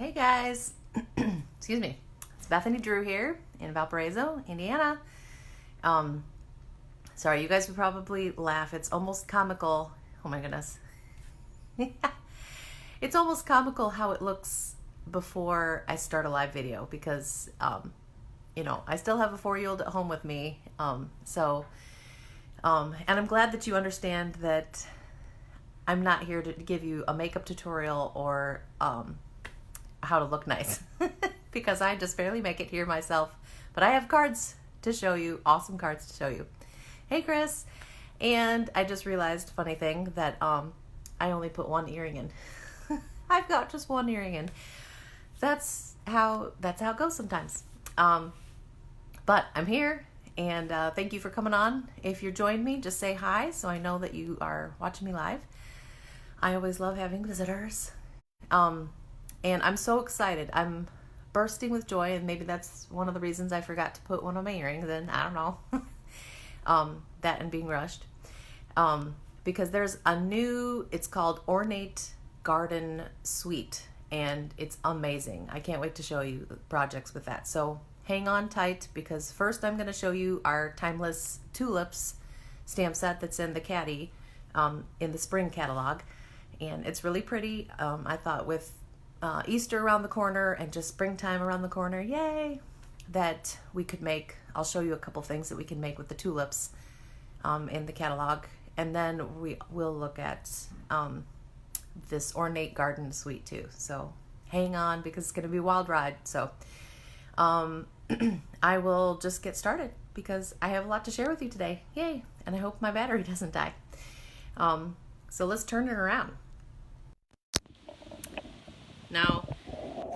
Hey guys, excuse me. It's Bethany Drew here in Valparaiso, Indiana. Um, Sorry, you guys would probably laugh. It's almost comical. Oh my goodness. It's almost comical how it looks before I start a live video because, I still have a 4-year-old at home with me. And I'm glad that you understand that I'm not here to give you a makeup tutorial or, how to look nice because I just barely make it here myself, but I have cards to show you, awesome cards to show you. Hey Chris. And I just realized, funny thing, that I only put one earring in. I've got just one earring in. That's how it goes sometimes. But I'm here, and thank you for coming on. If you're joining me, just say hi so I know that you are watching me live. I always love having visitors. And I'm so excited. I'm bursting with joy, and maybe that's one of the reasons I forgot to put one of my earrings in. I don't know. That and being rushed. Because there's a new, it's called Ornate Garden Suite, and it's amazing. I can't wait to show you the projects with that. So hang on tight, because first I'm going to show you our Timeless Tulips stamp set that's in the Catty in the spring catalog. And it's really pretty. I thought with Easter around the corner and just springtime around the corner, yay, that we could make, I'll show you a couple things that we can make with the tulips in the catalog. And then we will look at this Ornate Garden Suite too. So hang on, because it's going to be a wild ride. So I will just get started because I have a lot to share with you today. Yay. And I hope my battery doesn't die. So let's turn it around. Now,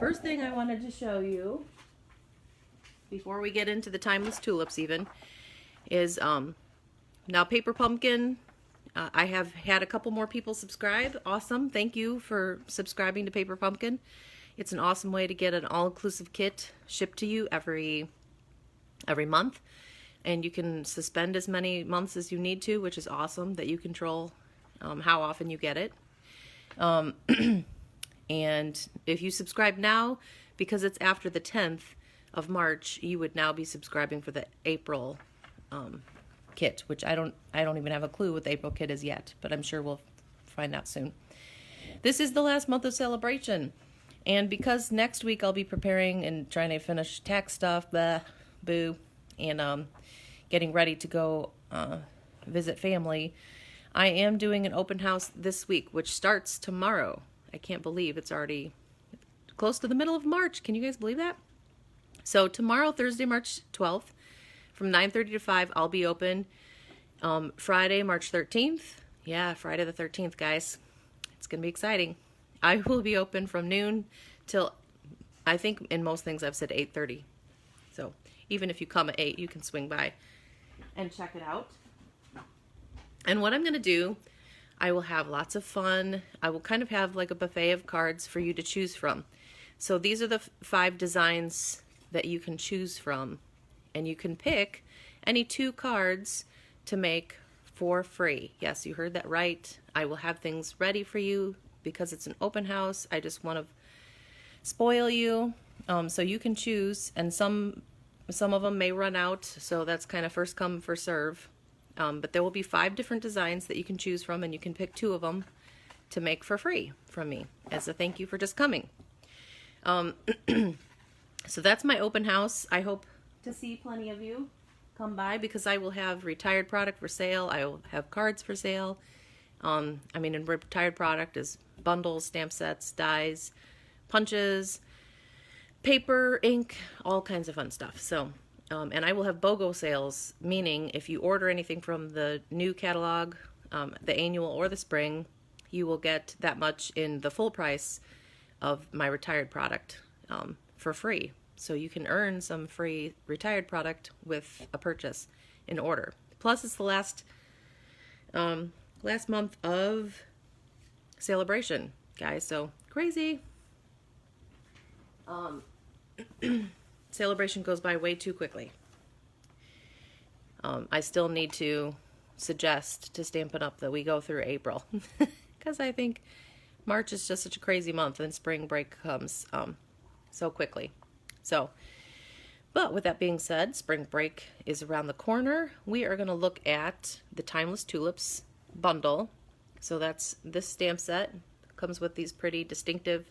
first thing I wanted to show you, before we get into the Timeless Tulips even, is now Paper Pumpkin. I have had a couple more people subscribe. Awesome. Thank you for subscribing to Paper Pumpkin. It's an awesome way to get an all-inclusive kit shipped to you every month. And you can suspend as many months as you need to, which is awesome that you control how often you get it. And if you subscribe now, because it's after the 10th of March, you would now be subscribing for the April kit, which I don't even have a clue what the April kit is yet, but I'm sure we'll find out soon. This is the last month of celebration, and because next week I'll be preparing and trying to finish tax stuff, boo, and getting ready to go visit family, I am doing an open house this week, which starts tomorrow. I can't believe it's already close to the middle of March. Can you guys believe that? So tomorrow, Thursday, March 12th, from 9:30 to 5, I'll be open. Friday, March 13th. Yeah, Friday the 13th, guys. It's going to be exciting. I will be open from noon till, I think in most things I've said 8:30. So even if you come at 8, you can swing by and check it out. And what I'm going to do, I will have lots of fun. I will kind of have like a buffet of cards for you to choose from. So these are the 5 designs that you can choose from. And you can pick any 2 cards to make for free. Yes, you heard that right. I will have things ready for you because it's an open house. I just want to spoil you. So you can choose, and some of them may run out. So that's kind of first come, first serve. But there will be 5 different designs that you can choose from, and you can pick 2 of them to make for free from me as a thank you for just coming. So that's my open house. I hope to see plenty of you come by because I will have retired product for sale. I will have cards for sale. In retired product is bundles, stamp sets, dies, punches, paper, ink, all kinds of fun stuff. So. And I will have BOGO sales, meaning if you order anything from the new catalog, the annual or the spring, you will get that much in the full price of my retired product for free. So you can earn some free retired product with a purchase in order. Plus, it's the last month of celebration, guys. So crazy. Celebration goes by way too quickly. I still need to suggest to Stampin' Up! That we go through April because I think March is just such a crazy month, and spring break comes so quickly. So, but with that being said, spring break is around the corner. We are going to look at the Timeless Tulips bundle. So that's this stamp set. Comes with these pretty distinctive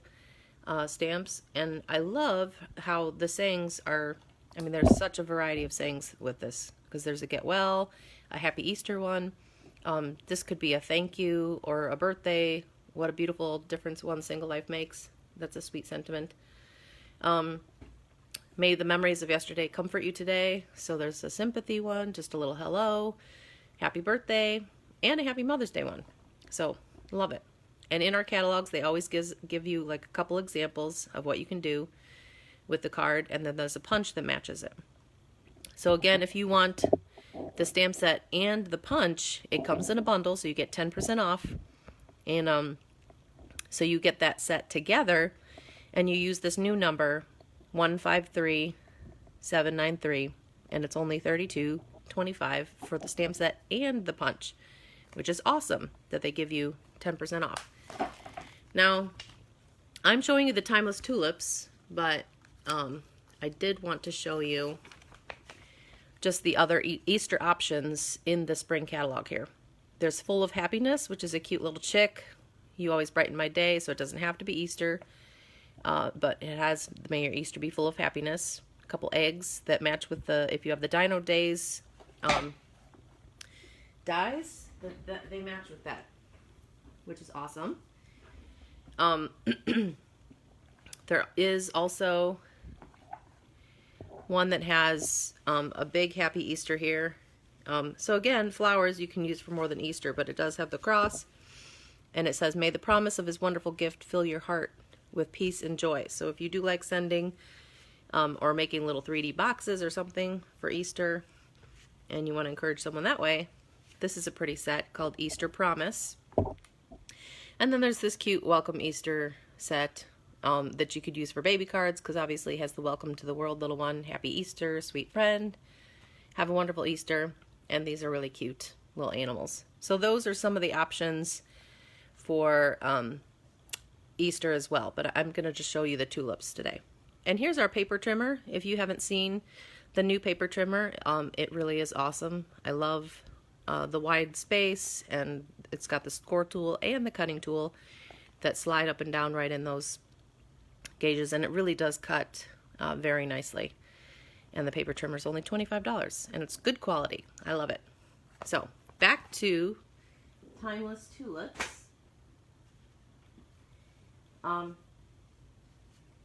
stamps, and I love how the sayings are, I mean, there's such a variety of sayings with this, because there's a get well, a happy Easter one. This could be a thank you or a birthday. What a beautiful difference one single life makes. That's a sweet sentiment. May the memories of yesterday comfort you today. So there's a sympathy one, just a little hello, happy birthday, and a happy Mother's Day one. So love it. And in our catalogs, they always give you like a couple examples of what you can do with the card, and then there's a punch that matches it. So again, if you want the stamp set and the punch, it comes in a bundle, so you get 10% off. And so you get that set together, and you use this new number, 153793, and it's only $32.25 for the stamp set and the punch, which is awesome that they give you 10% off. Now, I'm showing you the Timeless Tulips, but I did want to show you just the other Easter options in the spring catalog here. There's Full of Happiness, which is a cute little chick. You always brighten my day, so it doesn't have to be Easter. But it has, may your Easter be full of happiness. A couple eggs that match with the, if you have the Dino Days dies, they match with that, which is awesome. There is also one that has a big happy Easter here. So again, flowers you can use for more than Easter, but it does have the cross, and it says, may the promise of his wonderful gift fill your heart with peace and joy. So if you do like sending or making little 3D boxes or something for Easter, and you want to encourage someone that way, this is a pretty set called Easter Promise. And then there's this cute Welcome Easter set that you could use for baby cards, because obviously it has the Welcome to the World little one, Happy Easter, sweet friend, have a wonderful Easter, and these are really cute little animals. So those are some of the options for Easter as well, but I'm going to just show you the tulips today. And here's our paper trimmer. If you haven't seen the new paper trimmer, it really is awesome. I love the wide space, and it's got the score tool and the cutting tool that slide up and down right in those gauges, and it really does cut very nicely. And the paper trimmer is only $25, and it's good quality. I love it. So back to Timeless Tulips.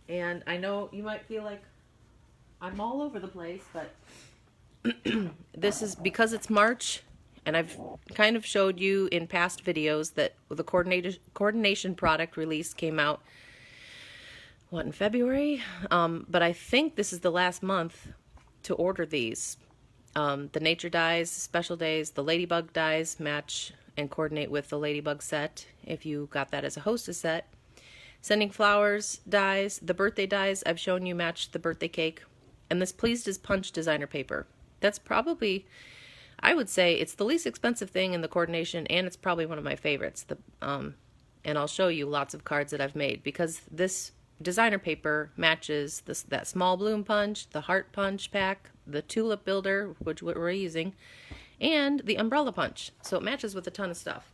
And I know you might feel like I'm all over the place, but this is because it's March, and I've kind of showed you in past videos that the coordination product release came out, what, in February? But I think this is the last month to order these. The nature dies, special days, the ladybug dies match and coordinate with the ladybug set if you got that as a hostess set. Sending flowers dies, the birthday dies, I've shown you match the birthday cake. And this Pleased as Punch designer paper. That's probably, I would say, it's the least expensive thing in the coordination, and it's probably one of my favorites. And I'll show you lots of cards that I've made, because this designer paper matches that small bloom punch, the heart punch pack, the tulip builder, which we're using, and the umbrella punch. So it matches with a ton of stuff.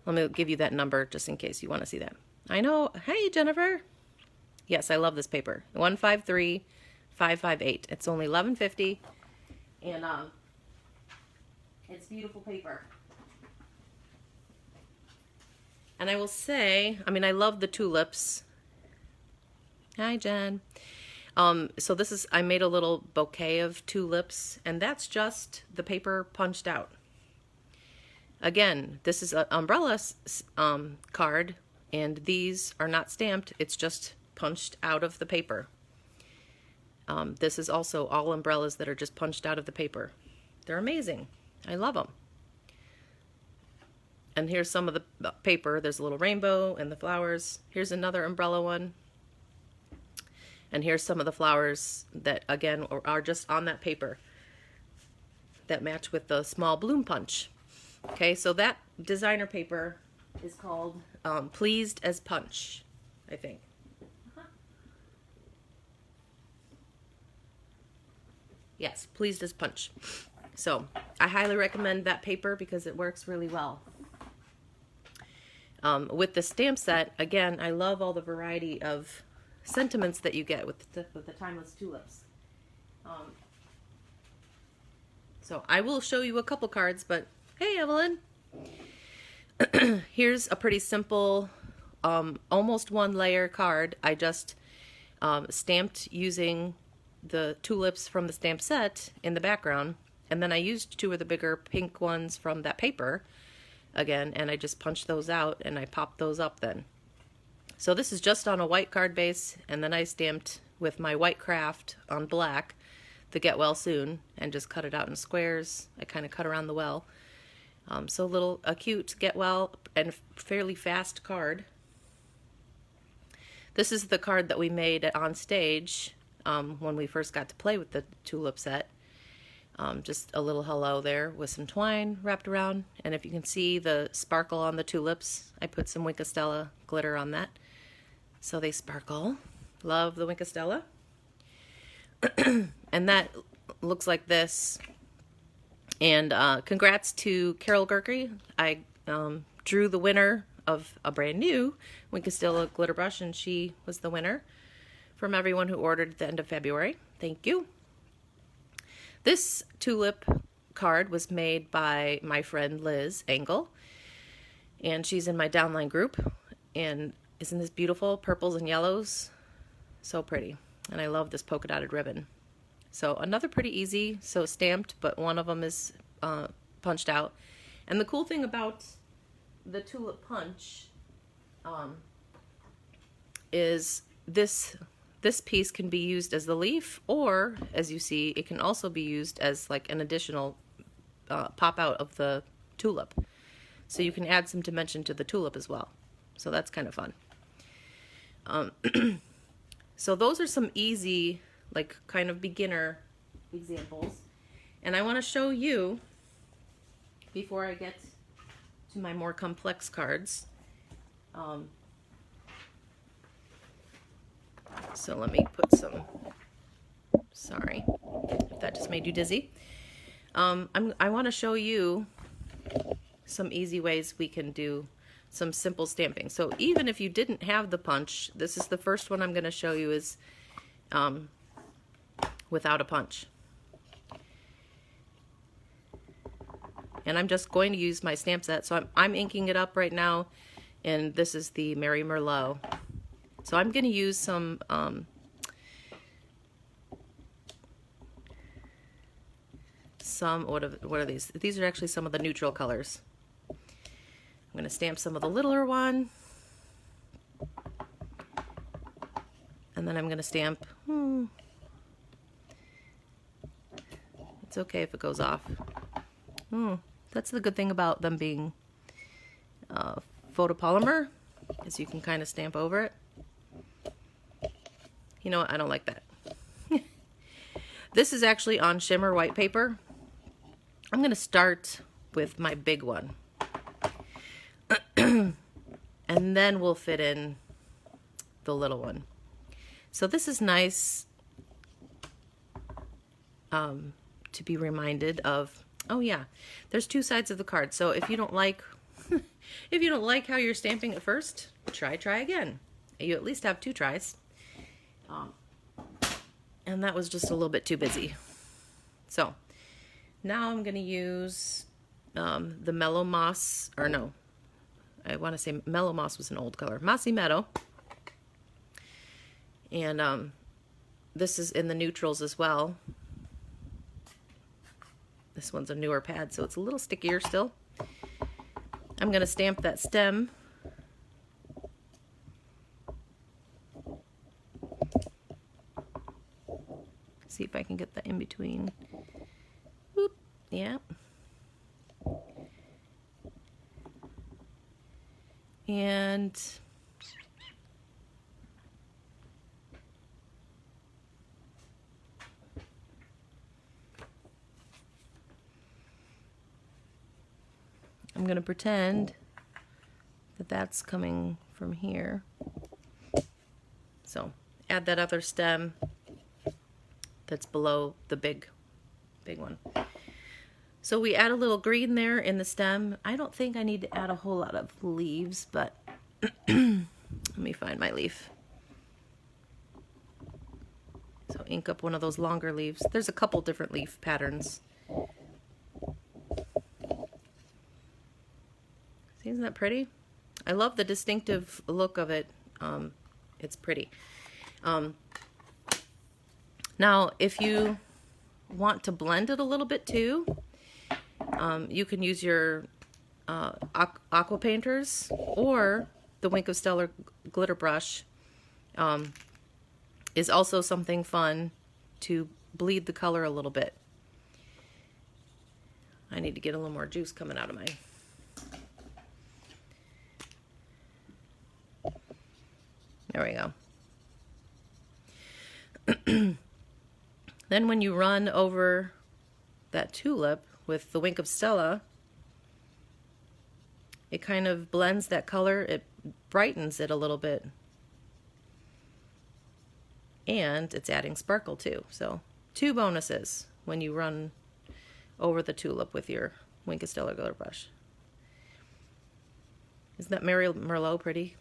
Let me give you that number just in case you want to see that. I know. Hey, Jennifer. Yes, I love this paper. 153558. It's only $11.50, and it's beautiful paper. And I will say, I mean, I love the tulips. Hi, Jen. So this is, I made a little bouquet of tulips, and that's just the paper punched out. Again, this is an umbrella card, and these are not stamped. It's just punched out of the paper. This is also all umbrellas that are just punched out of the paper. They're amazing. I love them. And here's some of the paper. There's a little rainbow and the flowers. Here's another umbrella one. And here's some of the flowers that, again, are just on that paper that match with the small bloom punch. Okay, so that designer paper is called Pleased as Punch, I think. Yes, Pleased as Punch. So I highly recommend that paper because it works really well. With the stamp set, again, I love all the variety of sentiments that you get with the Timeless Tulips. So I will show you a couple cards, but hey, Evelyn. Here's a pretty simple, almost one layer card. I just stamped using the tulips from the stamp set in the background, and then I used two of the bigger pink ones from that paper again, and I just punched those out and I popped those up then. So this is just on a white card base, and then I stamped with my white craft on black the Get Well Soon and just cut it out in squares. I kind of cut around the well. So a cute Get Well and fairly fast card. This is the card that we made on stage when we first got to play with the tulip set. Just a little hello there with some twine wrapped around. And if you can see the sparkle on the tulips, I put some Winkostella glitter on that. So they sparkle. Love the Winkostella. And that looks like this. And congrats to Carol Gerke. I drew the winner of a brand new Winkostella glitter brush, and she was the winner from everyone who ordered at the end of February. Thank you. This tulip card was made by my friend Liz Engel, and she's in my downline group. And isn't this beautiful? Purples and yellows. So pretty. And I love this polka dotted ribbon. So another pretty easy, so stamped, but one of them is punched out. And the cool thing about the tulip punch is this piece can be used as the leaf, or as you see, it can also be used as like an additional pop out of the tulip. So you can add some dimension to the tulip as well. So that's kind of fun. So those are some easy, like kind of beginner examples. And I want to show you, before I get to my more complex cards. So let me put some, sorry if that just made you dizzy. I want to show you some easy ways we can do some simple stamping. So even if you didn't have the punch, this is the first one I'm going to show you is without a punch. And I'm just going to use my stamp set. So I'm inking it up right now, and this is the Mary Merlot. So I'm going to use some what are these? These are actually some of the neutral colors. I'm going to stamp some of the littler one. And then I'm going to stamp, it's okay if it goes off. That's the good thing about them being photopolymer, is you can kind of stamp over it. You know what? I don't like that. This is actually on shimmer white paper. I'm going to start with my big one. And then we'll fit in the little one. So this is nice to be reminded of, oh yeah, there's two sides of the card. So if you don't like if you don't like how you're stamping at first, try again. You at least have two tries. And that was just a little bit too busy. So now I'm going to use the Mellow Moss, or no, I want to say Mellow Moss was an old color, Mossy Meadow. And this is in the neutrals as well. This one's a newer pad, so it's a little stickier still. I'm going to stamp that stem. See if I can get that in between. Whoop, yeah. And I'm going to pretend that that's coming from here. So add that other stem that's below the big one. So we add a little green there in the stem. I don't think I need to add a whole lot of leaves, but let me find my leaf. So ink up one of those longer leaves. There's a couple different leaf patterns. See, isn't that pretty? I love the distinctive look of it. It's pretty. Now, if you want to blend it a little bit too, you can use your aqua painters, or the Wink of Stellar glitter brush is also something fun to bleed the color a little bit. I need to get a little more juice coming out of my... There we go. Then when you run over that tulip with the Wink of Stella, it kind of blends that color, it brightens it a little bit. And it's adding sparkle too. So 2 bonuses when you run over the tulip with your Wink of Stella glitter brush. Isn't that Mary Merlot pretty?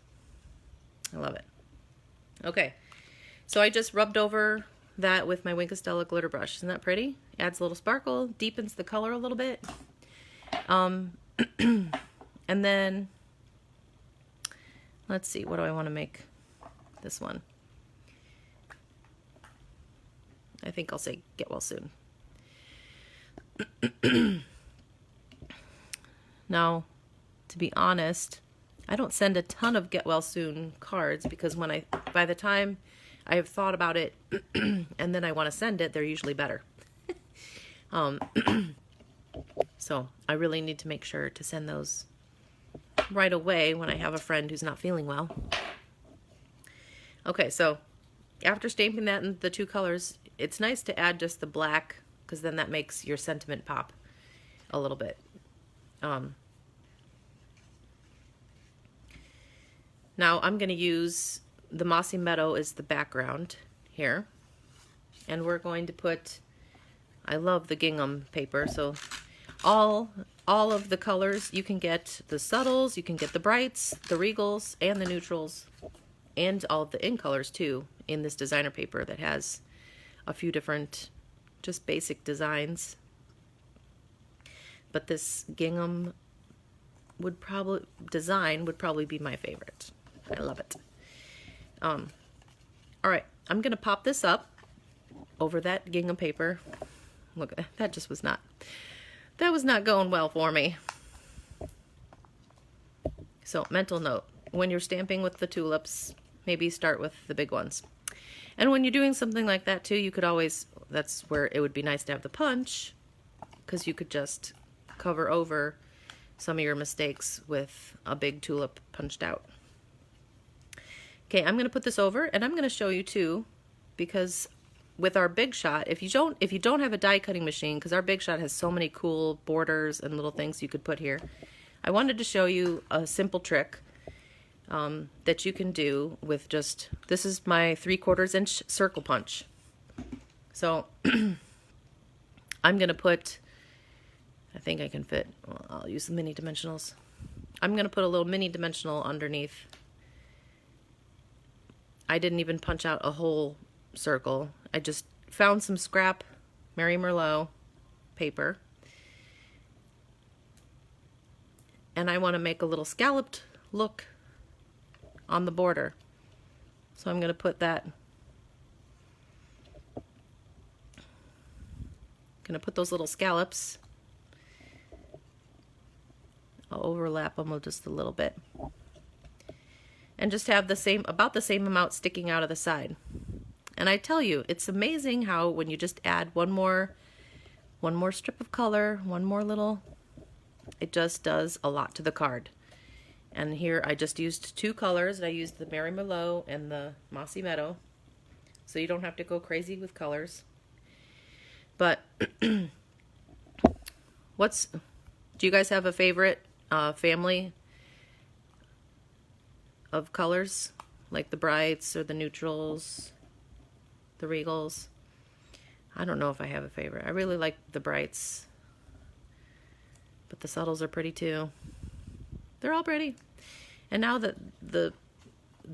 I love it. Okay, so I just rubbed over that with my Wink of Stella glitter brush. Isn't that pretty? Adds a little sparkle, deepens the color a little bit. And then, let's see, what do I want to make this one? I think I'll say get well soon. Now, to be honest, I don't send a ton of get well soon cards, because by the time I have thought about it and then I want to send it, they're usually better. So I really need to make sure to send those right away when I have a friend who's not feeling well. Okay, so after stamping that in the 2 colors, it's nice to add just the black, because then that makes your sentiment pop a little bit. Now I'm going to use the Mossy Meadow as the background here. And we're going to put, I love the gingham paper, so all of the colors, you can get the subtles, you can get the brights, the regals, and the neutrals, and all of the in colors too, in this designer paper that has a few different just basic designs. But this gingham design would probably be my favorite. I love it. All right, I'm gonna pop this up over that gingham paper. Look, that was not going well for me. So, mental note, when you're stamping with the tulips, maybe start with the big ones. And when you're doing something like that too, you could always, that's where it would be nice to have the punch, because you could just cover over some of your mistakes with a big tulip punched out. Okay, I'm going to put this over, and I'm going to show you too, because with our Big Shot, if you don't have a die cutting machine, because our Big Shot has so many cool borders and little things you could put here, I wanted to show you a simple trick that you can do with just, this is my 3/4 inch circle punch. So I'm going to put, I think I can fit, well, I'll use the mini dimensionals. I'm going to put a little mini dimensional underneath. I didn't even punch out a whole circle. I just found some scrap Mary Merlot paper. And I want to make a little scalloped look on the border. So I'm going to put that. Going to put those little scallops. I'll overlap them just a little bit. And just have about the same amount sticking out of the side. And I tell you, it's amazing how when you just add one more strip of color, one more little, it just does a lot to the card. And here I just used 2 colors. I used the Mary Merlot and the Mossy Meadow. So you don't have to go crazy with colors. But do you guys have a favorite family of colors, like the brights or the neutrals, the regals. I don't know if I have a favorite. I really like the brights, but the subtles are pretty too. They're all pretty. And now that the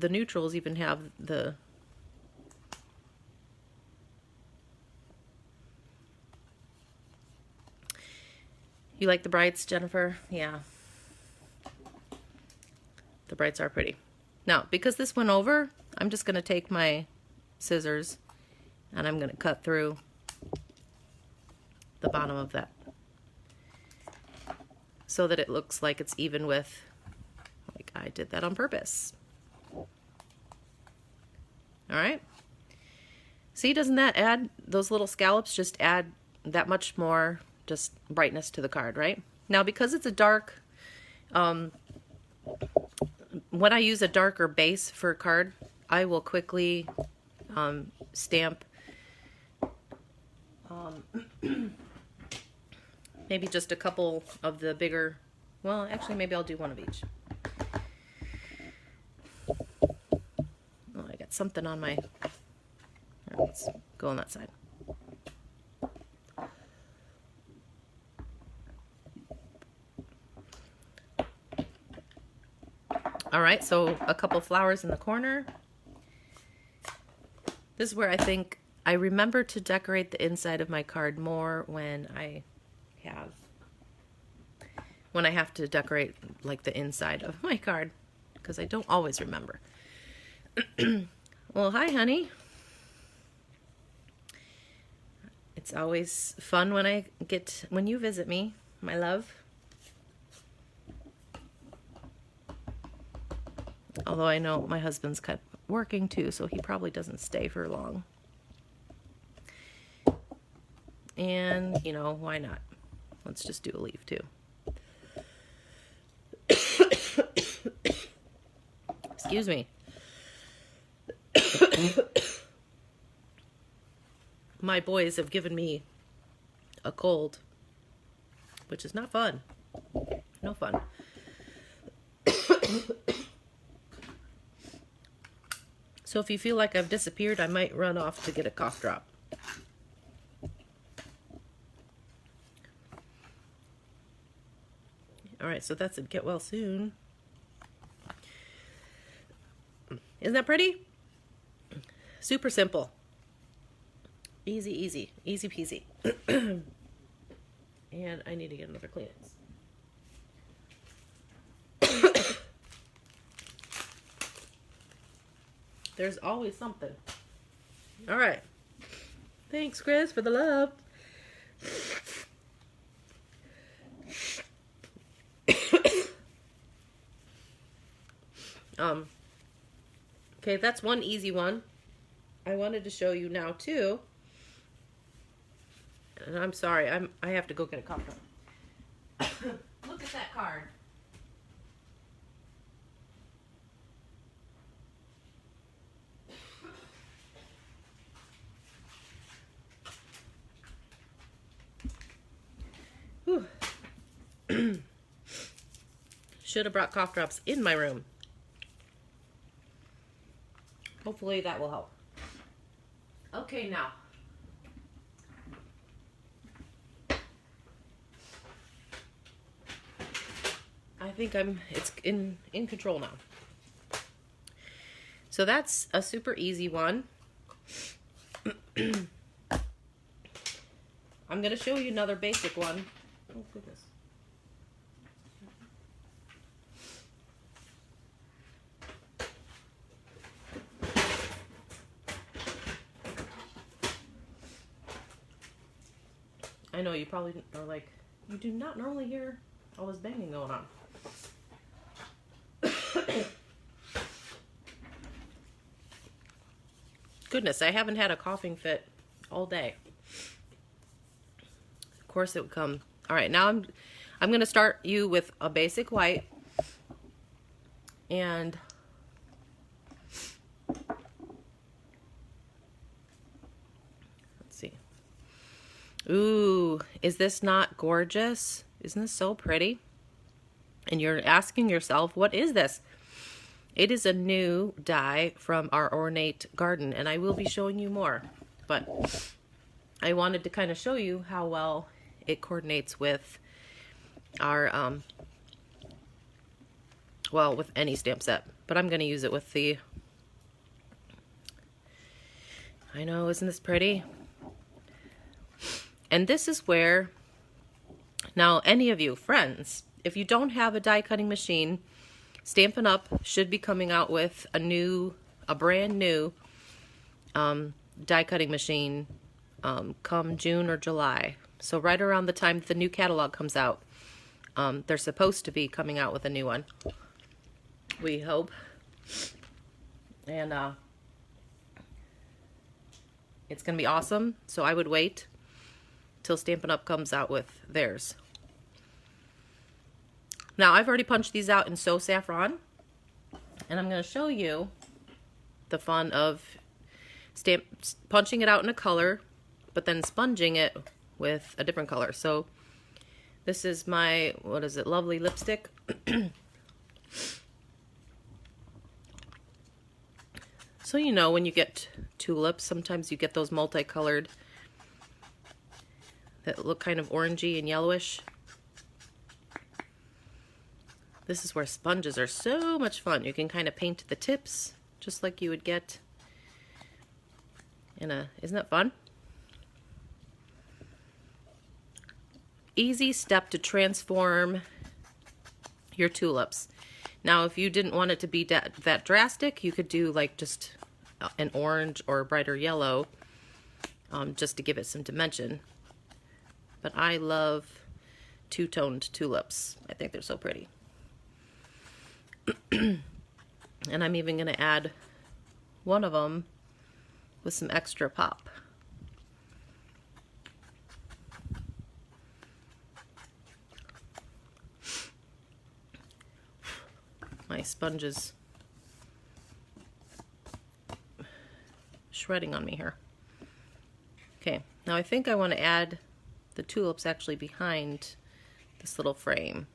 neutrals even have the You like the brights, Jennifer? Yeah. The brights are pretty. Now, because this went over, I'm just going to take my scissors and I'm going to cut through the bottom of that so that it looks like it's even with, like I did that on purpose. All right. See, doesn't that add, those little scallops just add that much more just brightness to the card, right? Now, because it's a dark, when I use a darker base for a card, I will quickly stamp maybe just a couple of the bigger, well, actually, maybe I'll do one of each. Oh, I got something on my, let's go on that side. All right, so a couple flowers in the corner. This is where I think I remember to decorate the inside of my card more when I have to decorate like the inside of my card, because I don't always remember. Well, hi, honey. It's always fun when you visit me, my love. Although I know my husband's kind of working too, so he probably doesn't stay for long. And, you know, why not? Let's just do a leaf too. Excuse me. My boys have given me a cold, which is not fun. No fun. So if you feel like I've disappeared, I might run off to get a cough drop. All right, so that's a get well soon. Isn't that pretty? Super simple. Easy, easy, easy peasy. And I need to get another Kleenex. There's always something. All right. Thanks, Chris, for the love. Okay, that's one easy one. I wanted to show you now too. And I'm sorry, I have to go get a cough drop. Look at that card. Should have brought cough drops in my room. Hopefully that will help. Okay, now. I think it's in control now. So that's a super easy one. I'm going to show you another basic one. Oh, goodness. I know you probably are like, you do not normally hear all this banging going on. Goodness, I haven't had a coughing fit all day. Of course it would come. All right, now I'm going to start you with a basic white. And let's see. Ooh, is this not gorgeous? Isn't this so pretty? And you're asking yourself, what is this? It is a new die from our Ornate garden, and I will be showing you more. But I wanted to kind of show you how well it coordinates with our, well, with any stamp set. But I'm going to use it with the, I know, isn't this pretty? And this is where, now any of you, friends, if you don't have a die cutting machine, Stampin' Up! Should be coming out with a brand new die cutting machine come June or July. So right around the time the new catalog comes out, they're supposed to be coming out with a new one. We hope. And it's going to be awesome. So I would wait till Stampin' Up! Comes out with theirs. Now, I've already punched these out in So Saffron, and I'm going to show you the fun of punching it out in a color, but then sponging it with a different color. So this is my, what is it, Lovely Lipstick. So you know, when you get tulips, sometimes you get those multicolored that look kind of orangey and yellowish. This is where sponges are so much fun. You can kind of paint the tips just like you would get in a, isn't that fun? Easy step to transform your tulips. Now, if you didn't want it to be that drastic, you could do like just an orange or a brighter yellow just to give it some dimension. But I love two-toned tulips. I think they're so pretty. And I'm even going to add one of them with some extra pop. My sponge is shredding on me here. Okay, now I think I want to add the tulips actually behind this little frame.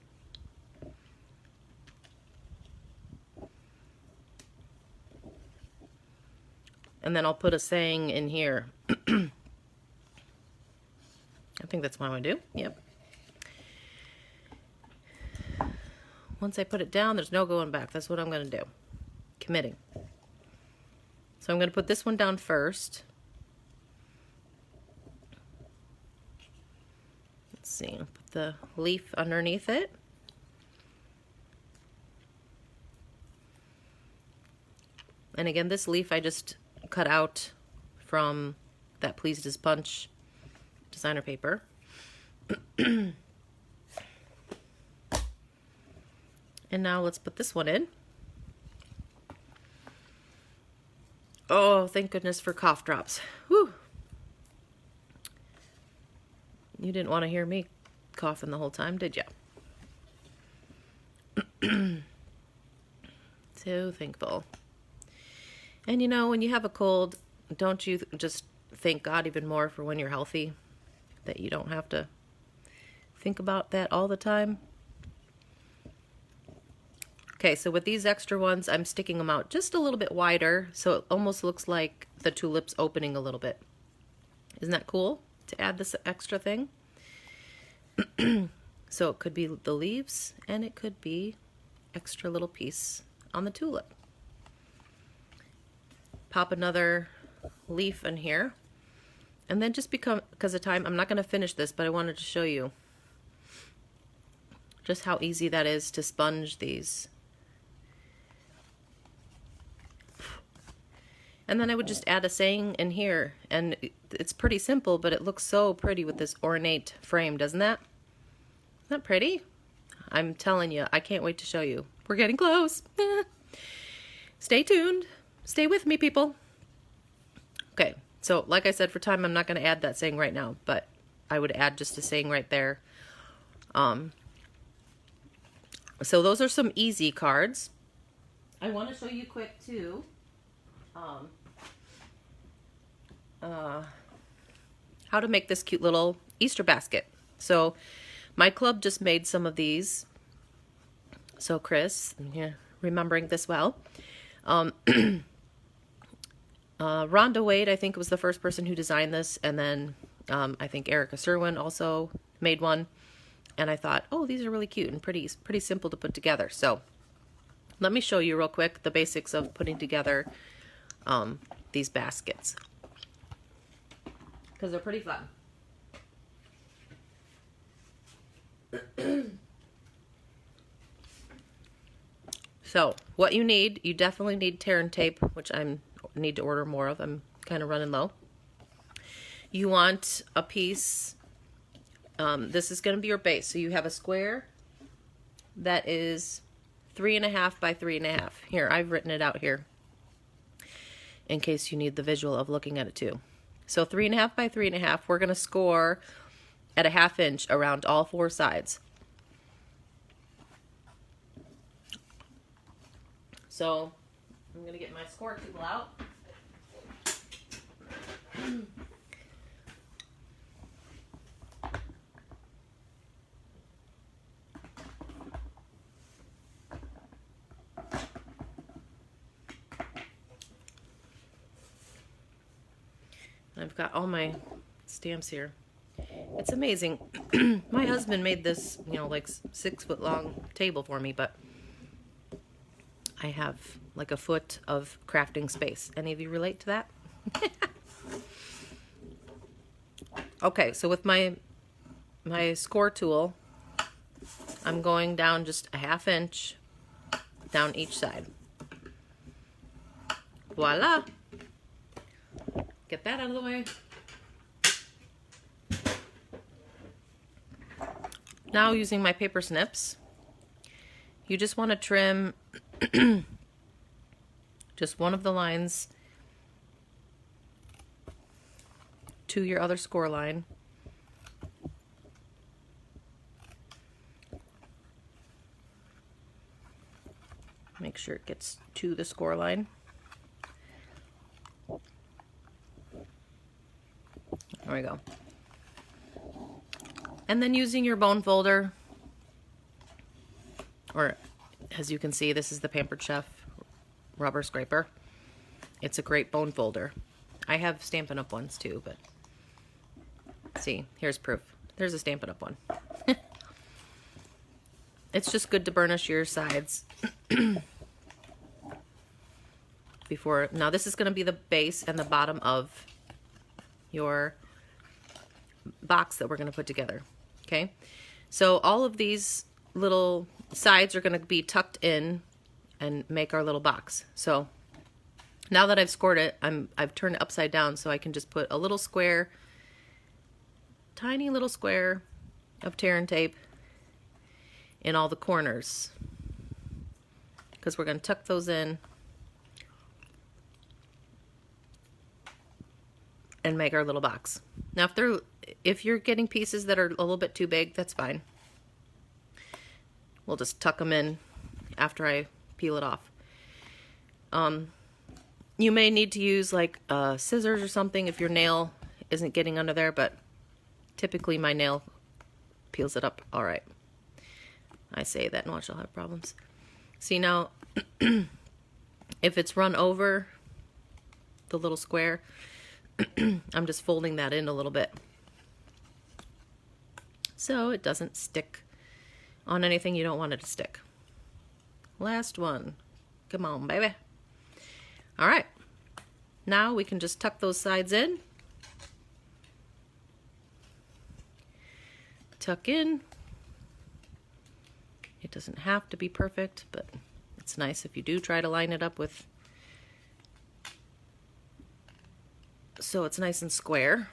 And then I'll put a saying in here. I think that's what I want to do. Yep. Once I put it down, there's no going back. That's what I'm going to do. Committing. So I'm going to put this one down first. Let's see. I'll put the leaf underneath it. And again, this leaf I just cut out from that Pleased as Punch designer paper. And now let's put this one in. Oh, thank goodness for cough drops. Whew. You didn't want to hear me coughing the whole time, did you? So thankful. And you know, when you have a cold, don't you just thank God even more for when you're healthy? That you don't have to think about that all the time? Okay, so with these extra ones, I'm sticking them out just a little bit wider, so it almost looks like the tulip's opening a little bit. Isn't that cool to add this extra thing? So it could be the leaves, and it could be extra little piece on the tulip. Pop another leaf in here, and then just because of time, I'm not going to finish this, but I wanted to show you just how easy that is to sponge these. And then I would just add a saying in here, and it's pretty simple, but it looks so pretty with this ornate frame, doesn't that? Isn't that pretty? I'm telling you, I can't wait to show you. We're getting close. Stay tuned. Stay with me, people. Okay, so like I said, for time, I'm not going to add that saying right now, but I would add just a saying right there. So those are some easy cards. I want to show you quick, too. How to make this cute little Easter basket. So my club just made some of these. So Chris, yeah, remembering this well. Rhonda Wade, I think, was the first person who designed this, and then I think Erica Serwin also made one. And I thought, oh, these are really cute and pretty simple to put together. So let me show you real quick the basics of putting together these baskets, because they're pretty fun. So what you definitely need tear and tape, which I need to order more of. I'm kind of running low. You want a piece, this is going to be your base. So you have a square that is 3.5 by 3.5. Here, I've written it out here in case you need the visual of looking at it too. So 3.5 by 3.5, we're going to score at a 1/2 inch around all 4 sides. So I'm going to get my score tool out. I've got all my stamps here. It's amazing. My husband made this, like 6-foot long table for me, but I have like a foot of crafting space. Any of you relate to that? Okay, so with my score tool, I'm going down just a 1/2 inch down each side. Voila! Get that out of the way. Now, using my paper snips, you just want to trim just one of the lines to your other score line. Make sure it gets to the score line. There we go. And then using your bone folder, or as you can see, this is the Pampered Chef rubber scraper. It's a great bone folder. I have Stampin' Up! Ones too, but see, here's proof. There's a Stampin' Up! One. It's just good to burnish your sides before. Now this is going to be the base and the bottom of your box that we're going to put together. Okay, so all of these little sides are going to be tucked in and make our little box. So now that I've scored it, I've turned it upside down so I can just put a little square, tiny little square of tear and tape in all the corners, because we're going to tuck those in and make our little box. Now if you're getting pieces that are a little bit too big, that's fine. We'll just tuck them in after I peel it off. You may need to use like scissors or something if your nail isn't getting under there, but typically my nail peels it up all right. I say that and watch, I'll have problems. See now, if it's run over the little square, I'm just folding that in a little bit so it doesn't stick on anything you don't want it to stick. Last one. Come on, baby. All right. Now we can just tuck those sides in. Tuck in. It doesn't have to be perfect, but it's nice if you do try to line it up with, so it's nice and square.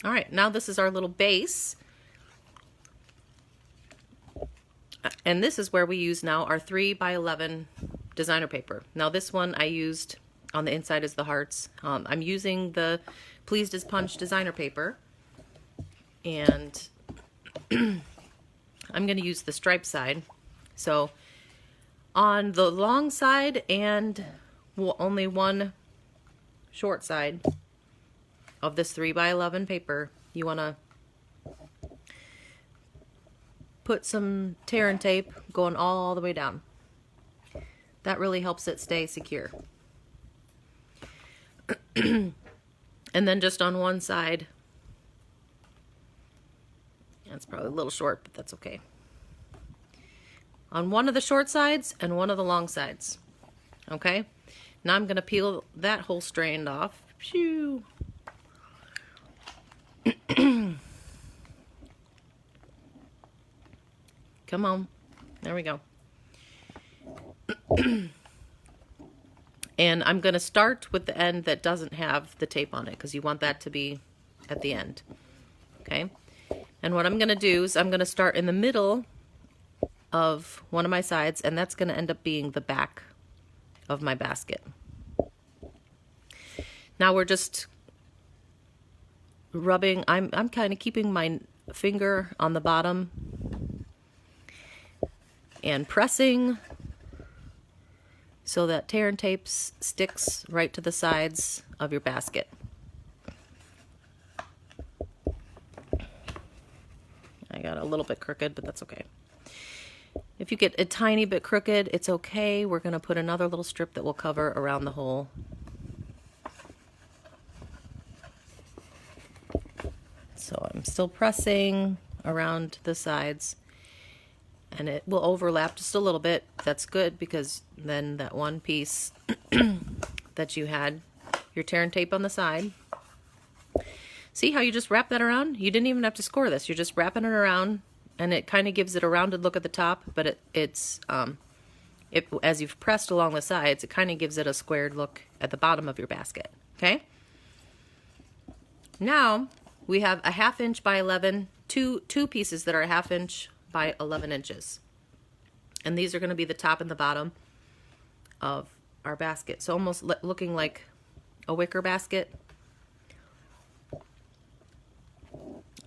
All right, now this is our little base. And this is where we use now our 3x11 designer paper. Now this one I used on the inside is the hearts. I'm using the Pleased as Punch designer paper. And I'm going to use the stripe side. So on the long side and only one short side, of this 3x11 paper, you want to put some tear and tape going all the way down. That really helps it stay secure. And then just on one side, that's probably a little short, but that's okay. On one of the short sides and one of the long sides. Okay? Now I'm going to peel that whole strand off. Phew. Come on. There we go. And I'm going to start with the end that doesn't have the tape on it, because you want that to be at the end. Okay? And what I'm going to do is I'm going to start in the middle of one of my sides, and that's going to end up being the back of my basket. Now we're just rubbing, I'm kind of keeping my finger on the bottom and pressing so that tear and tape sticks right to the sides of your basket. I got a little bit crooked, but that's okay. If you get a tiny bit crooked, it's okay. We're going to put another little strip that will cover around the hole. So I'm still pressing around the sides, and it will overlap just a little bit. That's good, because then that one piece that you had your tear and tape on the side. See how you just wrap that around? You didn't even have to score this. You're just wrapping it around, and it kind of gives it a rounded look at the top, but as you've pressed along the sides, it kind of gives it a squared look at the bottom of your basket. Okay? Now we have a 1/2 inch by 11, two pieces that are a 1/2 inch by 11 inches. And these are going to be the top and the bottom of our basket. So almost looking like a wicker basket.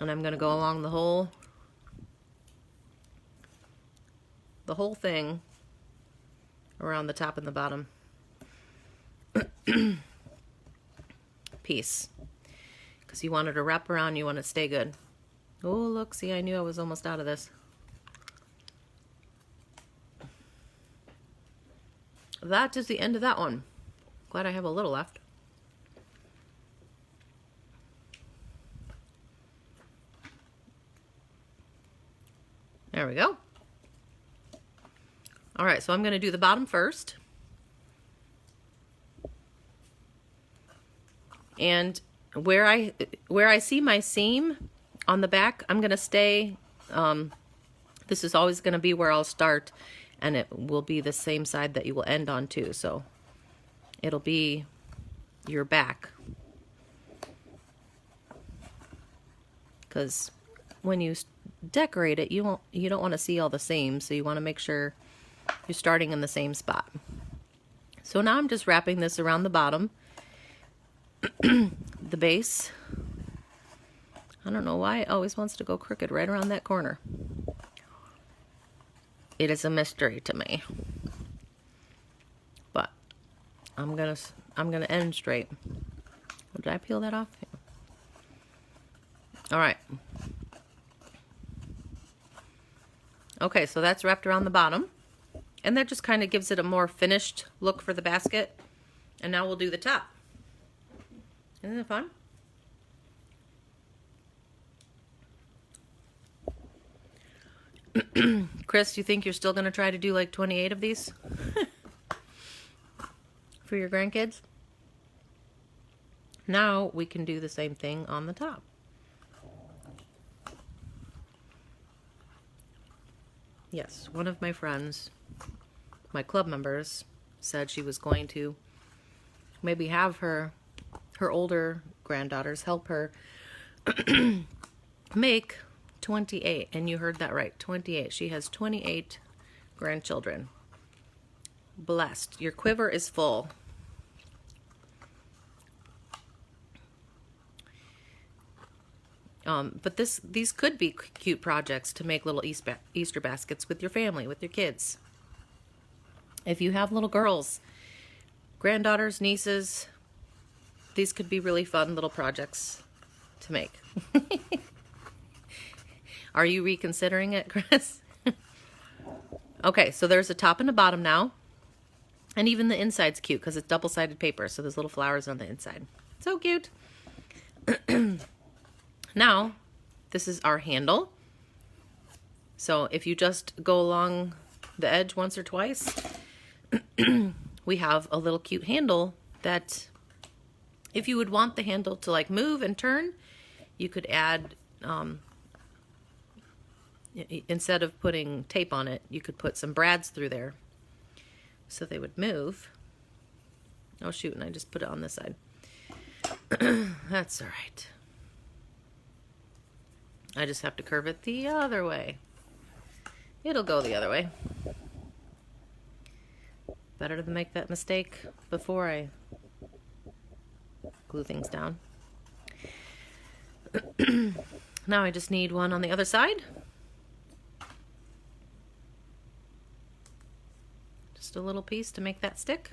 And I'm going to go along the whole thing around the top and the bottom piece. Because you want it to wrap around, you want it to stay good. Oh, look, see, I knew I was almost out of this. That is the end of that one. Glad I have a little left. There we go. All right, so I'm going to do the bottom first. And where I see my seam on the back, I'm going to stay, this is always going to be where I'll start, and it will be the same side that you will end on too. So it'll be your back. Because when you decorate it, you don't want to see all the seams, so you want to make sure you're starting in the same spot. So now I'm just wrapping this around the bottom, the base. I don't know why it always wants to go crooked right around that corner. It is a mystery to me. But I'm gonna end straight. Did I peel that off? Yeah. All right. Okay, so that's wrapped around the bottom. And that just kind of gives it a more finished look for the basket. And now we'll do the top. Isn't it fun? Chris, you think you're still going to try to do like 28 of these? For your grandkids? Now we can do the same thing on the top. Yes, one of my friends, my club members, said she was going to maybe have her older granddaughters help her make 28. And you heard that right, 28. She has 28 grandchildren. Blessed. Your quiver is full. But these could be cute projects to make little Easter baskets with your family, with your kids. If you have little girls, granddaughters, nieces, these could be really fun little projects to make. Are you reconsidering it, Chris? Okay, so there's a top and a bottom now. And even the inside's cute because it's double-sided paper, so there's little flowers on the inside. So cute. Now, this is our handle. So if you just go along the edge once or twice, we have a little cute handle that if you would want the handle to like move and turn, you could add, instead of putting tape on it, you could put some brads through there so they would move. Oh shoot, and I just put it on this side. That's all right. I just have to curve it the other way. It'll go the other way. Better to make that mistake before I glue things down. Now I just need one on the other side. Just a little piece to make that stick.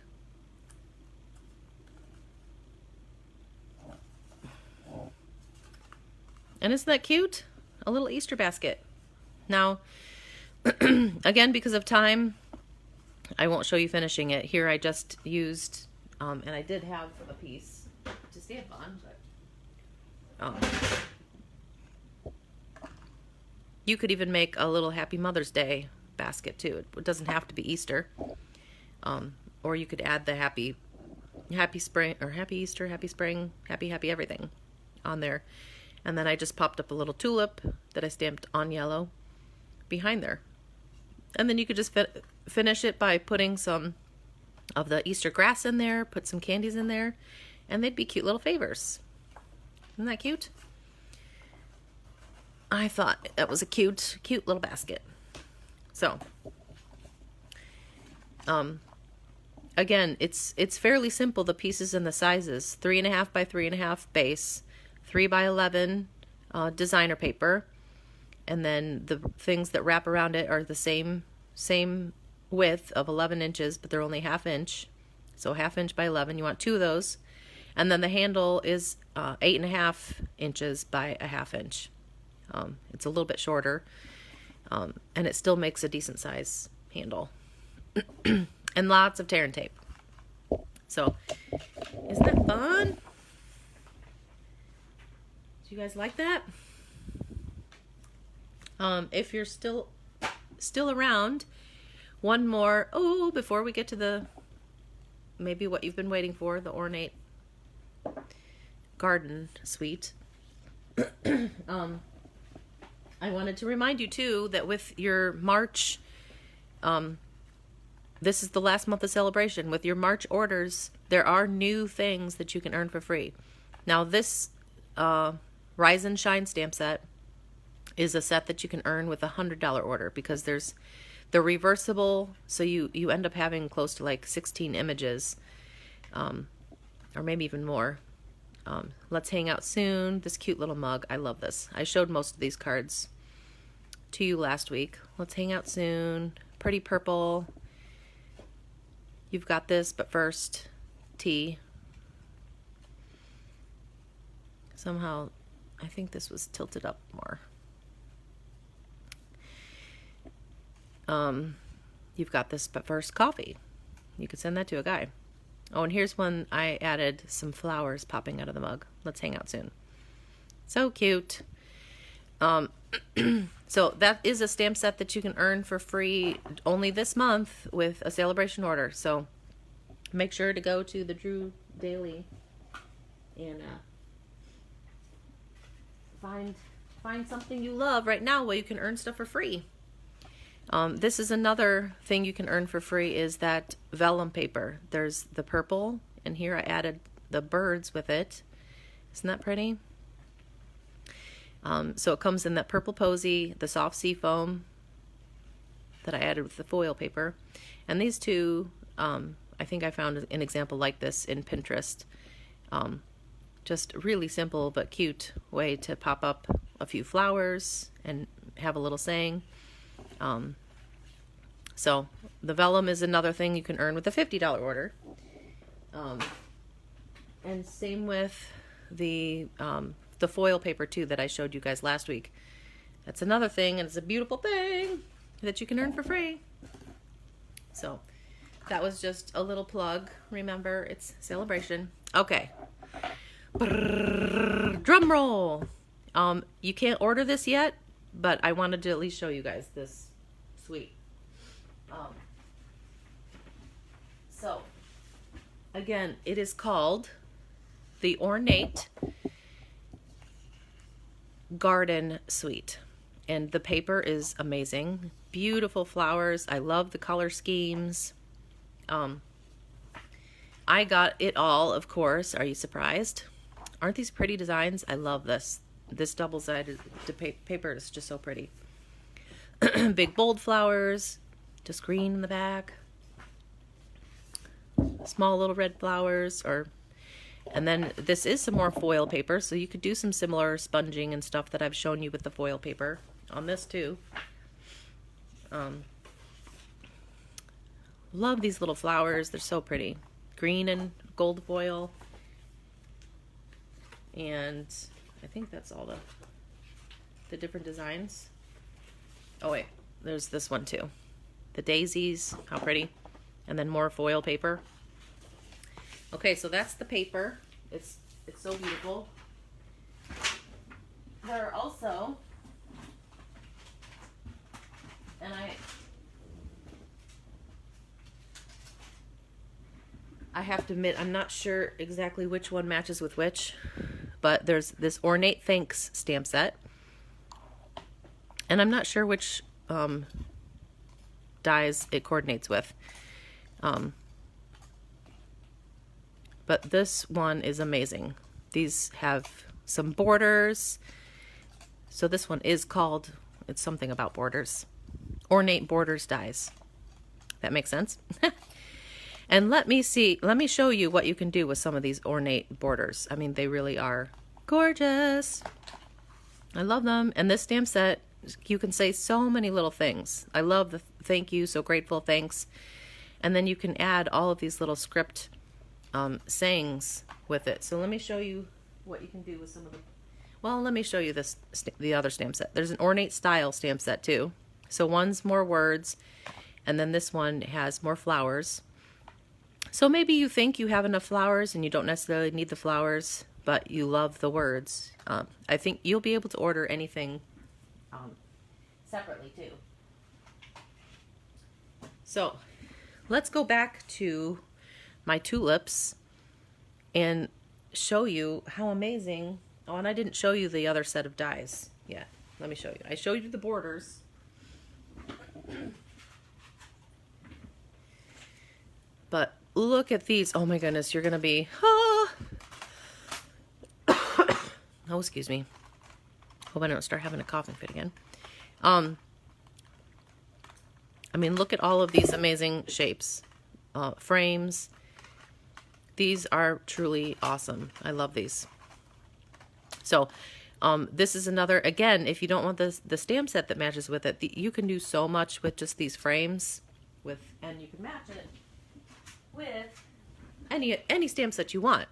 And isn't that cute? A little Easter basket. Now, again, because of time, I won't show you finishing it. Here I just used, and I did have a piece to stamp on, but you could even make a little Happy Mother's Day basket too. It doesn't have to be Easter. Or you could add the happy spring, or happy Easter, happy spring, happy everything on there. And then I just popped up a little tulip that I stamped on yellow behind there. And then you could just finish it by putting some of the Easter grass in there, put some candies in there, and they'd be cute little favors. Isn't that cute? I thought that was a cute little basket. So, again, it's fairly simple, the pieces and the sizes. 3.5 by 3.5 base, 3 by 11 designer paper, and then the things that wrap around it are the same width of 11 inches, but they're only 1/2 inch. So 1/2 inch by 11, you want 2 of those. And then the handle is 8.5 inches by 1/2 inch. It's a little bit shorter, and it still makes a decent size handle. And lots of tear and tape. So, isn't that fun? Do you guys like that? If you're still around, one more, before we get to the, maybe what you've been waiting for, the Ornate garden suite. I wanted to remind you too that with your March, this is the last month of celebration. With your March orders, there are new things that you can earn for free. Now this Rise and Shine stamp set is a set that you can earn with a $100 order, because there's the reversible, so you end up having close to like 16 images, or maybe even more. Let's Hang Out Soon, this cute little mug. I love this. I showed most of these cards to you last week. Let's Hang Out Soon, Pretty Purple, You've Got This, But First, Tea. Somehow, I think this was tilted up more. You've Got This, But First, Coffee. You could send that to a guy. Oh, and here's one I added some flowers popping out of the mug. Let's Hang Out Soon. So cute. So that is a stamp set that you can earn for free only this month with a celebration order. So make sure to go to the Drew Daily and find something you love right now where you can earn stuff for free. This is another thing you can earn for free, is that vellum paper. There's the purple, and here I added the birds with it. Isn't that pretty? So it comes in that purple posy, the soft sea foam that I added with the foil paper. And these two, I think I found an example like this in Pinterest. Just really simple but cute way to pop up a few flowers and have a little saying. So the vellum is another thing you can earn with a $50 order. And same with the foil paper too that I showed you guys last week. That's another thing, and it's a beautiful thing that you can earn for free. So that was just a little plug. Remember, it's celebration. Okay. Brrr, drum roll. You can't order this yet, but I wanted to at least show you guys this suite. So again, it is called the Ornate Garden Suite, and the paper is amazing. Beautiful flowers. I love the color schemes. I got it all, of course. Are you surprised? Aren't these pretty designs? I love this. This double-sided paper is just so pretty. Big bold flowers, just green in the back. Small little red flowers, and then this is some more foil paper, so you could do some similar sponging and stuff that I've shown you with the foil paper on this too. Love these little flowers. They're so pretty. Green and gold foil. And I think that's all the different designs. Oh wait, there's this one too. The daisies, how pretty. And then more foil paper. Okay, so that's the paper. It's so beautiful. There are also, and I have to admit, I'm not sure exactly which one matches with which, but there's this Ornate Thanks stamp set, and I'm not sure which dies it coordinates with. But this one is amazing. These have some borders. So this one is called, it's something about borders. Ornate Borders dies. That makes sense? And let me show you what you can do with some of these ornate borders. I mean, they really are gorgeous. I love them. And this stamp set, you can say so many little things. I love the thank you, so grateful, thanks. And then you can add all of these little script sayings with it. So let me show you what you can do with some of the, well, let me show you the other stamp set. There's an Ornate Style stamp set too. So one's more words, and then this one has more flowers. So maybe you think you have enough flowers and you don't necessarily need the flowers, but you love the words. I think you'll be able to order anything separately too. So let's go back to my tulips and show you how amazing. Oh, and I didn't show you the other set of dies yet. Let me show you. I showed you the borders. But look at these. Oh my goodness, you're gonna be, oh, excuse me. Hope I don't start having a coughing fit again. I mean, look at all of these amazing shapes, frames. These are truly awesome. I love these. So this is another, again, if you don't want the stamp set that matches with it, you can do so much with just these frames and you can match it with any stamp set you want.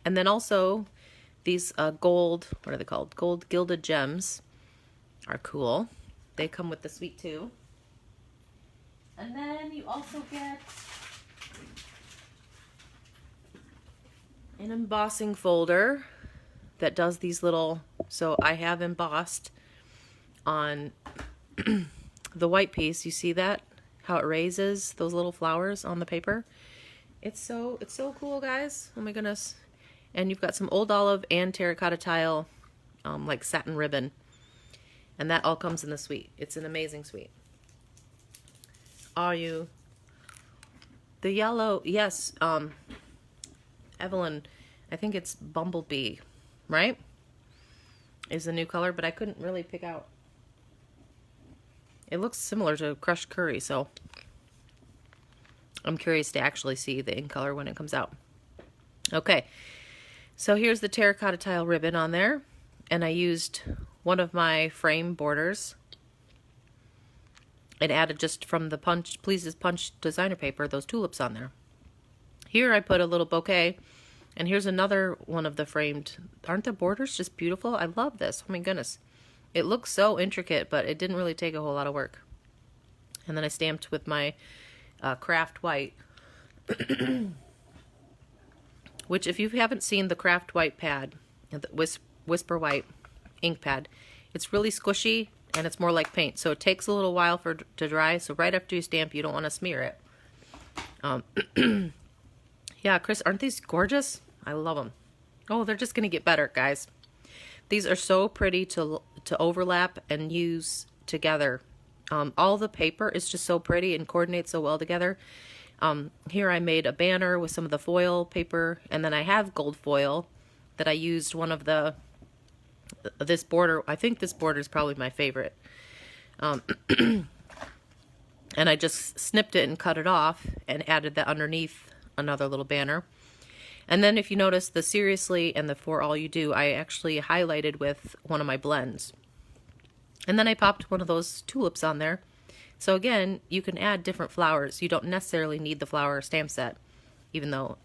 And then also these gold, what are they called? Gold gilded gems are cool. They come with the suite too. And then you also get an embossing folder that does these little, so I have embossed on the white piece. You see that? How it raises those little flowers on the paper. It's so cool, guys. Oh my goodness. And you've got some old olive and terracotta tile, like satin ribbon. And that all comes in the suite. It's an amazing suite. Are you? The yellow, yes, Evelyn, I think it's Bumblebee, right? Is the new color, but I couldn't really pick out. It looks similar to crushed curry, so I'm curious to actually see the in color when it comes out. Okay, so here's the terracotta tile ribbon on there, and I used one of my frame borders. It added just from the Pleases Punch designer paper, those tulips on there. Here I put a little bouquet And here's another one of the framed. Aren't the borders just beautiful? I love this. Oh my goodness. It looks so intricate, but it didn't really take a whole lot of work. And then I stamped with my craft white. Which, if you haven't seen the craft white pad, the Whisper White ink pad, it's really squishy and it's more like paint. So it takes a little while for it to dry. So right after you stamp, you don't want to smear it. Yeah, Chris, aren't these gorgeous? I love them. Oh, they're just going to get better, guys. These are so pretty to overlap and use together. All the paper is just so pretty and coordinates so well together. Here I made a banner with some of the foil paper, and then I have gold foil that I used one of this border. I think this border is probably my favorite. And I just snipped it and cut it off and added that underneath another little banner. And then if you notice the Seriously and the For All You Do, I actually highlighted with one of my blends. And then I popped one of those tulips on there. So again, you can add different flowers. You don't necessarily need the flower stamp set, even though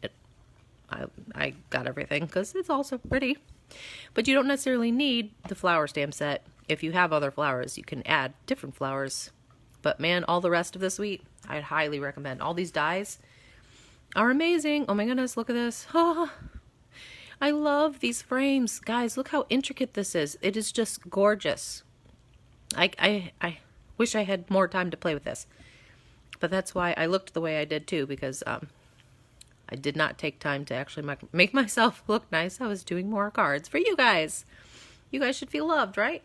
I got everything because it's also pretty. But you don't necessarily need the flower stamp set. If you have other flowers, you can add different flowers. But man, all the rest of the suite, I'd highly recommend. All these dies are amazing. Oh my goodness, look at this. Oh, I love these frames. Guys, look how intricate this is. It is just gorgeous. I wish I had more time to play with this. But that's why I looked the way I did too, because I did not take time to actually make myself look nice. I was doing more cards for you guys. You guys should feel loved, right?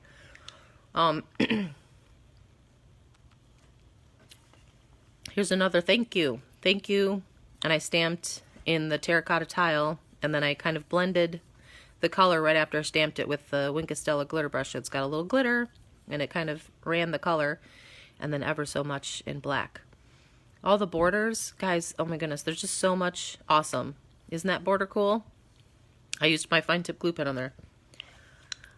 Here's another thank you. Thank you. And I stamped in the terracotta tile, and then I kind of blended the color right after I stamped it with the Wink of Stella glitter brush. So it's got a little glitter, and it kind of ran the color, and then ever so much in black. All the borders, guys, oh my goodness, there's just so much awesome. Isn't that border cool? I used my fine tip glue pen on there.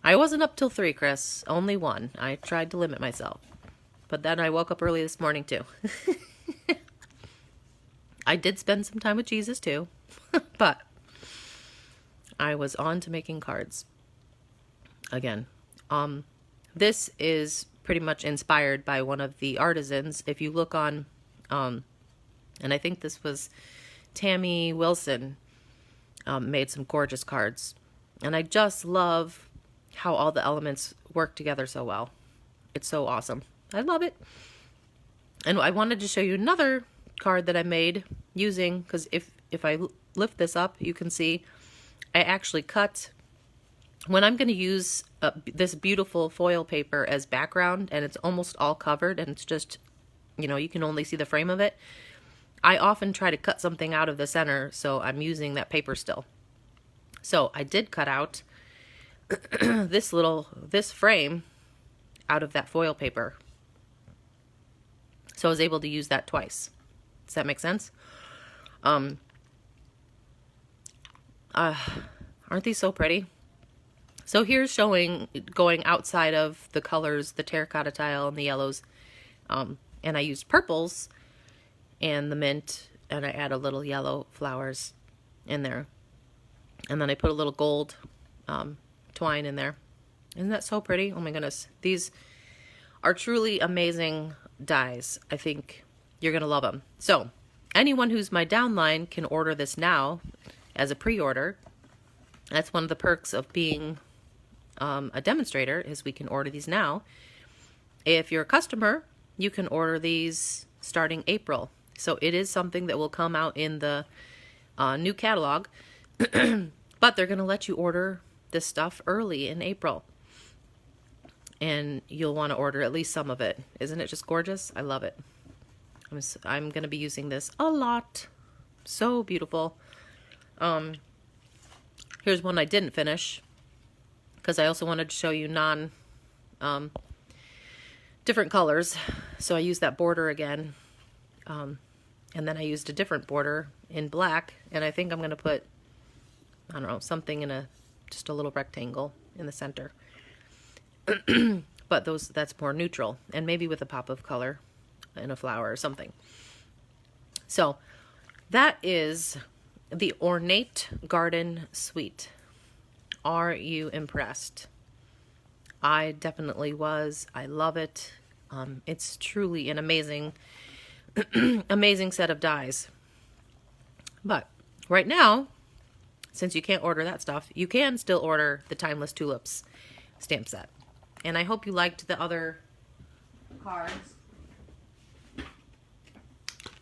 I wasn't up till 3, Chris. Only 1. I tried to limit myself. But then I woke up early this morning, too. I did spend some time with Jesus, too. But I was on to making cards. Again. This is pretty much inspired by one of the artisans. If you look on, and I think this was Tammy Wilson, made some gorgeous cards. And I just love how all the elements work together so well. It's so awesome. I love it. And I wanted to show you another card that I made using, because if I lift this up, you can see I actually cut, when I'm going to use this beautiful foil paper as background, and it's almost all covered, and it's just, you can only see the frame of it, I often try to cut something out of the center, so I'm using that paper still. So I did cut out this frame out of that foil paper. So I was able to use that twice. Does that make sense? Aren't these so pretty? So here's showing going outside of the colors, the terracotta tile and the yellows. And I used purples and the mint, and I add a little yellow flowers in there. And then I put a little gold twine in there. Isn't that so pretty? Oh my goodness. These are truly amazing dies. I think you're going to love them. So anyone who's my downline can order this now as a pre-order. That's one of the perks of being a demonstrator, is we can order these now. If you're a customer, you can order these starting April. So it is something that will come out in the new catalog, but they're going to let you order this stuff early in April. And you'll want to order at least some of it. Isn't it just gorgeous? I love it. I'm going to be using this a lot. So beautiful. Here's one I didn't finish, because I also wanted to show you different colors. So I used that border again. And then I used a different border in black. And I think I'm going to put, I don't know, something in just a little rectangle in the center. But that's more neutral, and maybe with a pop of color in a flower or something. So that is the Ornate Garden Suite. Are you impressed? I definitely was. I love it. It's truly an amazing, amazing set of dies. But right now, since you can't order that stuff, you can still order the Timeless Tulips stamp set. And I hope you liked the other cards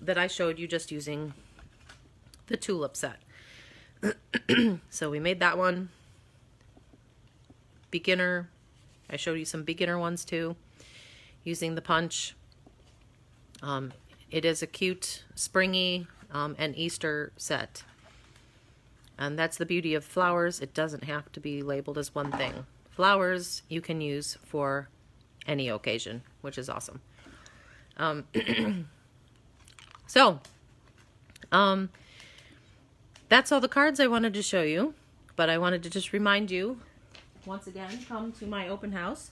that I showed you just using the tulip set. So we made that one. Beginner. I showed you some beginner ones too, using the punch. It is a cute, springy, and Easter set. And that's the beauty of flowers. It doesn't have to be labeled as one thing. Flowers you can use for any occasion, which is awesome. So, that's all the cards I wanted to show you, but I wanted to just remind you, once again, come to my open house.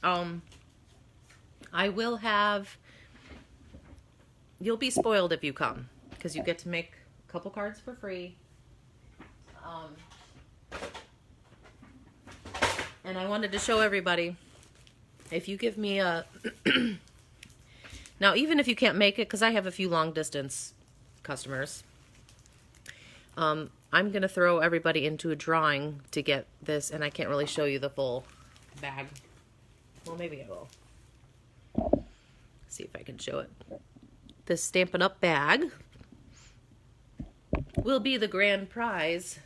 I will have, you'll be spoiled if you come, because you get to make a couple cards for free. And I wanted to show everybody, if you give me a, now even if you can't make it, because I have a few long distance customers, I'm going to throw everybody into a drawing to get this, and I can't really show you the full bag. Well, maybe I will. See if I can show it. This Stampin' Up! Bag will be the grand prize.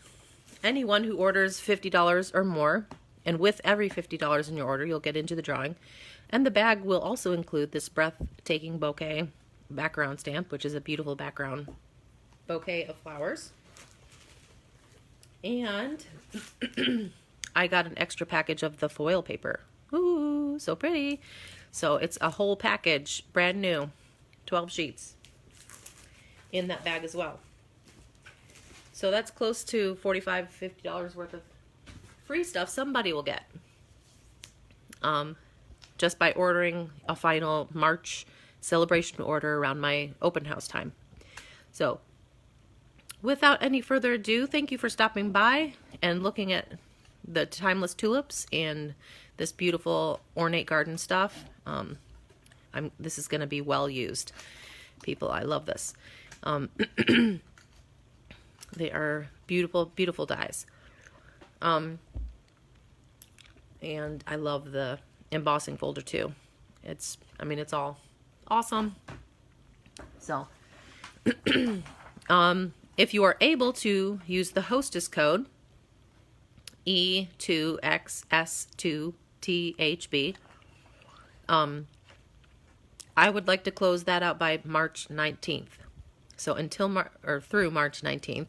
Anyone who orders $50 or more, and with every $50 in your order, you'll get into the drawing. And the bag will also include this breathtaking bouquet background stamp, which is a beautiful background bouquet of flowers. And I got an extra package of the foil paper. Ooh, so pretty. So it's a whole package, brand new, 12 sheets in that bag as well. So that's close to $45, $50 worth of free stuff somebody will get. Just by ordering a final March celebration order around my open house time. So, without any further ado, thank you for stopping by and looking at the Timeless Tulips and this beautiful ornate garden stuff. This is going to be well used. People, I love this. They are beautiful, beautiful dies. And I love the embossing folder too. It's all awesome. So, if you are able to use the hostess code E2XS2THB, I would like to close that out by March 19th. So until through March 19th,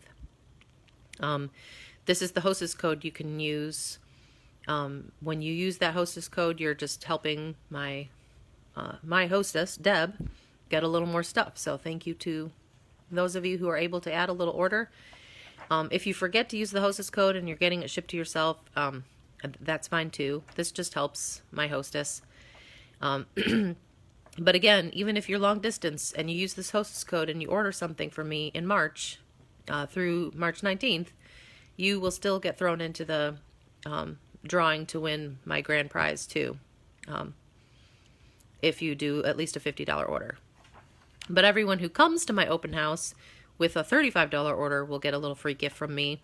this is the hostess code you can use. When you use that hostess code, you're just helping my hostess, Deb, get a little more stuff. So thank you to those of you who are able to add a little order. If you forget to use the hostess code and you're getting it shipped to yourself, that's fine too. This just helps my hostess. But again, even if you're long distance and you use this hostess code and you order something from me in March, through March 19th, you will still get thrown into the drawing to win my grand prize too, if you do at least a $50 order. But everyone who comes to my open house with a $35 order will get a little free gift from me.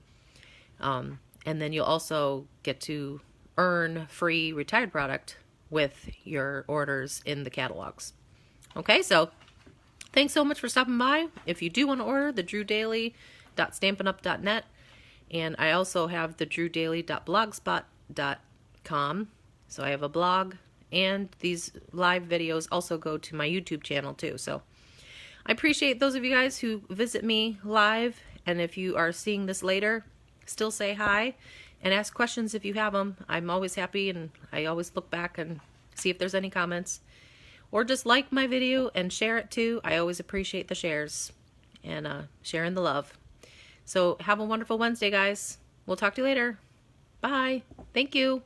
And then you'll also get to earn free retired product with your orders in the catalogs. Okay, so thanks so much for stopping by. If you do want to order, the drewdaily.stampinup.net, and I also have the drewdaily.blogspot.com. So I have a blog, and these live videos also go to my YouTube channel too. So I appreciate those of you guys who visit me live, and if you are seeing this later, still say hi and ask questions if you have them. I'm always happy, and I always look back and see if there's any comments. Or just like my video and share it too. I always appreciate the shares and sharing the love. So have a wonderful Wednesday, guys. We'll talk to you later. Bye. Thank you.